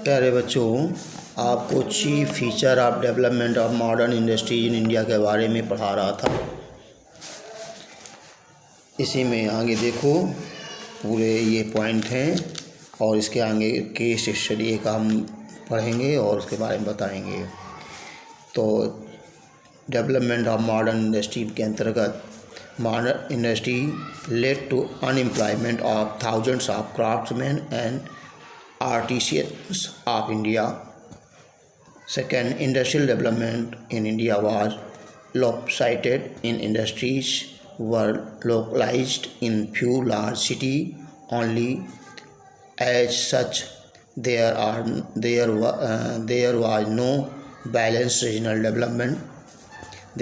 प्यारे बच्चों, आपको chief feature of development of modern industries in India के बारे में पढ़ा रहा था। इसी में आगे देखो पूरे ये पॉइंट हैं और इसके आगे केस स्टडी का हम पढ़ेंगे और उसके बारे में बताएंगे। तो डेवलपमेंट ऑफ मॉडर्न इंडस्ट्री के अंतर्गत modern industry led to unemployment of thousands of craftsmen and artisans of India. Second, industrial development in India was lopsided in industries were localized in few large cities only. As such, there was no balanced regional development.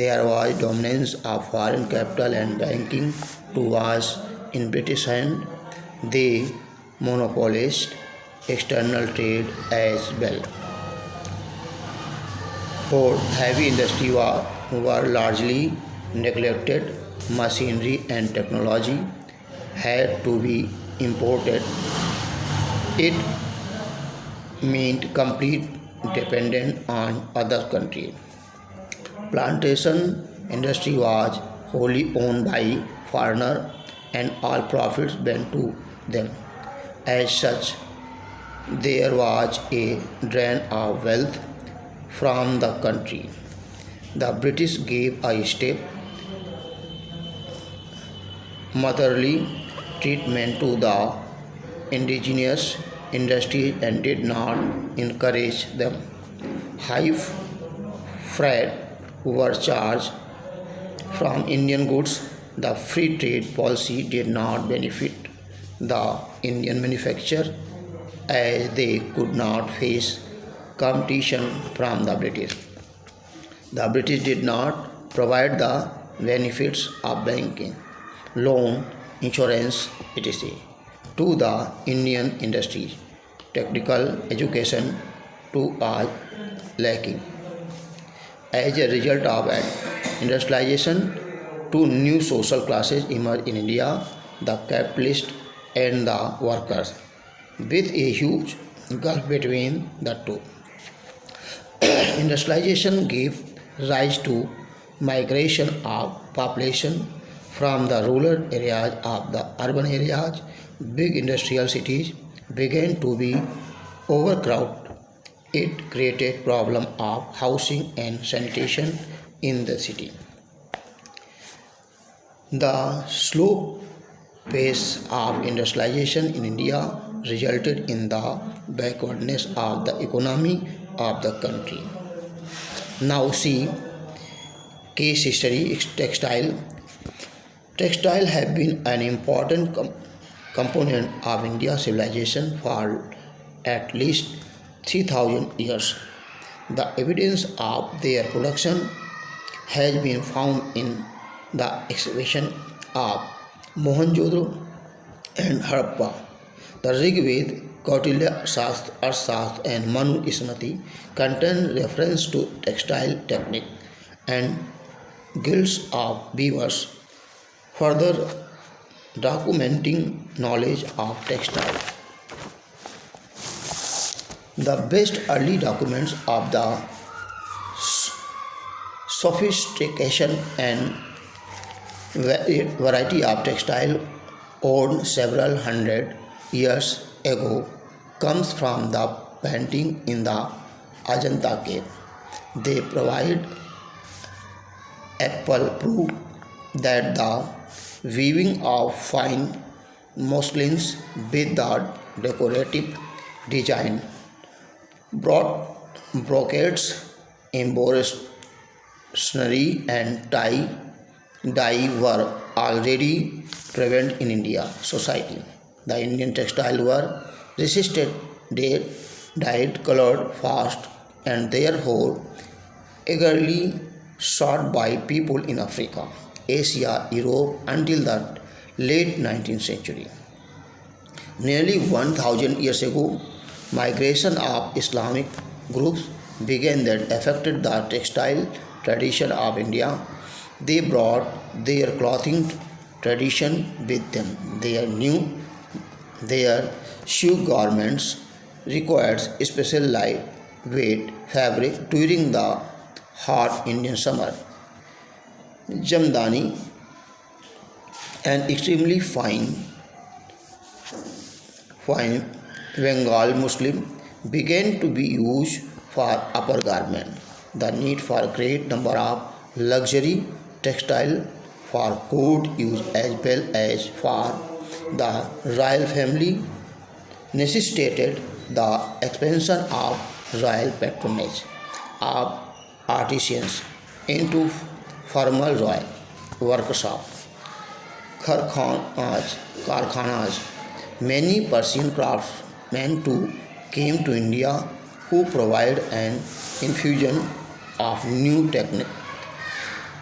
There was dominance of foreign capital and banking was in British hand. They monopolized external trade as well. For heavy industry were largely neglected. Machinery and technology had to be imported. It meant complete dependence on other countries. Plantation industry was wholly owned by foreigners and all profits went to them. As such, there was a drain of wealth from the country. The British gave a step motherly treatment to the indigenous industries and did not encourage them. High freight were charged from Indian goods. The free trade policy did not benefit the Indian manufacturer as they could not face competition from the British. The British did not provide the benefits of banking, loan, insurance, etc. to the Indian industry. Technical education too was lacking. As a result of industrialization, two new social classes emerged in India: the capitalists and the workers, with a huge gulf between the two. Industrialization gave rise to migration of population from the rural areas of the urban areas. Big industrial cities began to be overcrowded. It created problem of housing and sanitation in the city. The slow pace of industrialization in India resulted in the backwardness of the economy of the country. Now see case history. Textile. Textile have been an important component of India's civilization for at least 3000 years. The evidence of their production has been found in the excavation of Mohenjo-daro and Harappa. The Rig Veda, Kautilya Shastra, Arthashastra and Manu Smriti contain reference to textile technique and guilds of weavers, further documenting knowledge of textile. The best early documents of the sophistication and variety of textile owned several hundred years ago comes from the painting in the Ajanta cave. They provide ample proof that the weaving of fine muslins with the decorative design, brocades, embroidery and dye were already prevalent in India society. The Indian textile were resisted, dyed, colored fast, and therefore eagerly sought by people in Africa, Asia, Europe until the late 19th century. Nearly 1000 years ago, migration of Islamic groups began that affected the textile tradition of India. They brought their clothing tradition with them. Their shoe garments requires special lightweight fabric during the hot Indian summer. Jamdani, an extremely fine Bengal Muslim, began to be used for upper garment. The need for a great number of luxury textile for court use as well as for the royal family necessitated the expansion of royal patronage of artisans into formal royal workshop, karkhanas. Many Persian craftsmen too came to India who provide an infusion of new technique.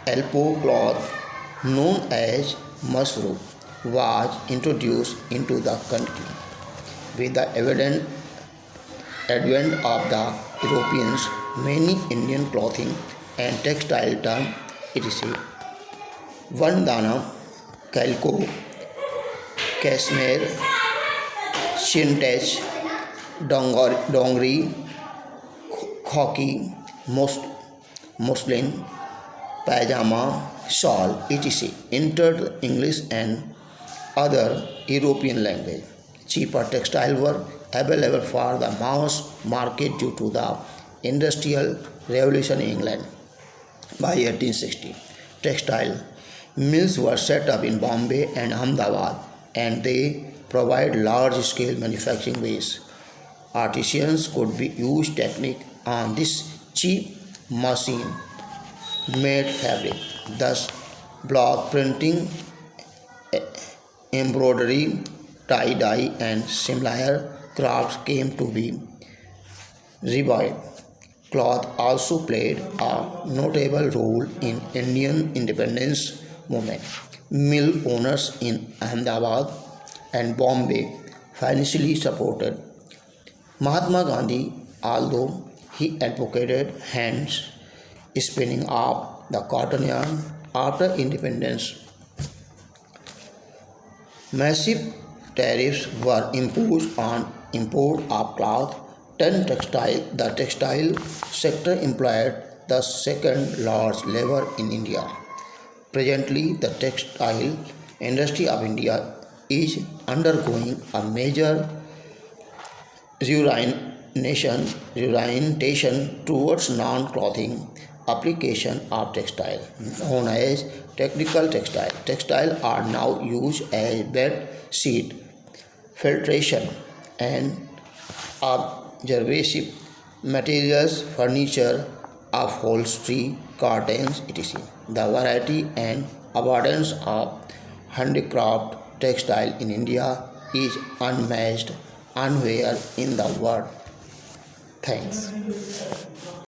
Alpo cloth, known as mushroom, was introduced into the country. With the advent of the Europeans, many Indian clothing and textile terms etc. Vandana, calico, cashmere, chintach, dongri, khaki, muslin, pajama, shawl, etc. entered English and other European language. Cheaper textile were available for the mass market due to the Industrial Revolution in England. By 1860, textile mills were set up in Bombay and Ahmedabad, and they provide large-scale manufacturing base. Artisans could be used technique on this cheap machine made fabric. Thus, block printing, embroidery, tie-dye, and similar crafts came to be revived. Cloth also played a notable role in Indian independence movement. Mill owners in Ahmedabad and Bombay financially supported Mahatma Gandhi, although he advocated hands spinning off the cotton yarn after independence. Massive tariffs were imposed on import of cloth. The textile sector employed the second largest labor in India. Presently, the textile industry of India is undergoing a major reorientation towards non-clothing application of textile, known as technical textile. Textile are now used as bed sheet, filtration, and observation materials, furniture, upholstery, curtains, etc. The variety and abundance of handicraft textile in India is unmatched anywhere in the world. Thanks.